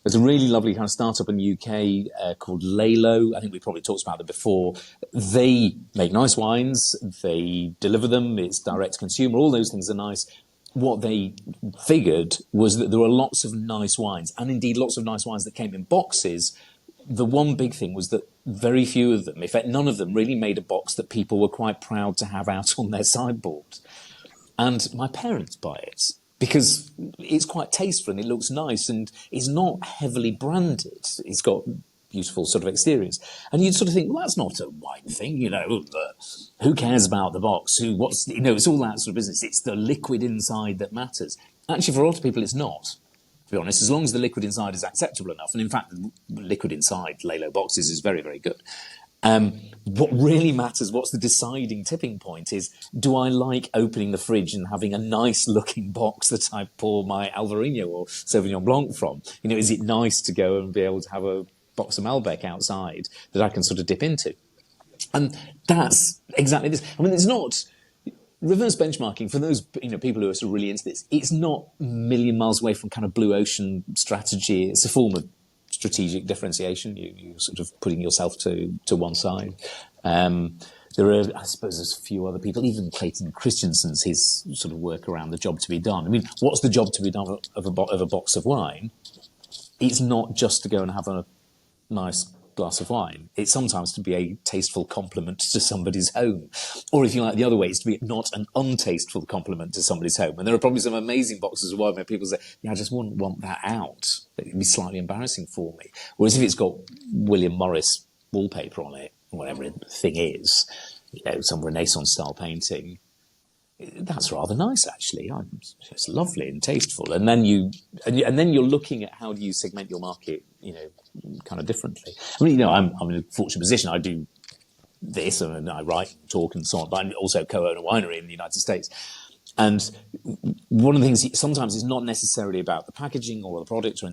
There's a really lovely kind of startup in the UK called Lalo. I think we probably talked about it before. They make nice wines. They deliver them. It's direct to consumer. All those things are nice. What they figured was that there were lots of nice wines, and indeed lots of nice wines that came in boxes. The one big thing was that very few of them, in fact, none of them really made a box that people were quite proud to have out on their sideboard. And my parents buy it because it's quite tasteful and it looks nice and it's not heavily branded. It's got beautiful sort of exteriors. And you'd sort of think, well, that's not a wine thing, who cares about the box? It's all that sort of business. It's the liquid inside that matters. Actually, for a lot of people, it's not. To be honest, as long as the liquid inside is acceptable enough, and in fact, the liquid inside Lalo boxes is very, very good. What really matters, what's the deciding tipping point is, do I like opening the fridge and having a nice looking box that I pour my Alvarinho or Sauvignon Blanc from? Is it nice to go and be able to have a box of Malbec outside that I can sort of dip into? And that's exactly this. I mean, it's not... Reverse benchmarking, for those people who are sort of really into this, it's not a million miles away from kind of blue ocean strategy. It's a form of strategic differentiation. You're sort of putting yourself to one side. There are, I suppose, there's a few other people, even Clayton Christensen's, his sort of work around the job to be done. I mean, what's the job to be done of a box of wine? It's not just to go and have a nice glass of wine. It's sometimes to be a tasteful compliment to somebody's home. Or if you like, the other way is to be not an untasteful compliment to somebody's home. And there are probably some amazing boxes of wine where people say, yeah, I just wouldn't want that out. It'd be slightly embarrassing for me. Whereas if it's got William Morris wallpaper on it, whatever the thing is, some Renaissance style painting, that's rather nice, actually. It's lovely and tasteful. And then you're looking at how do you segment your market, kind of differently. I mean, I'm in a fortunate position. I do this and I write and talk and so on, but I also co-own a winery in the United States. And one of the things, sometimes it's not necessarily about the packaging or the product or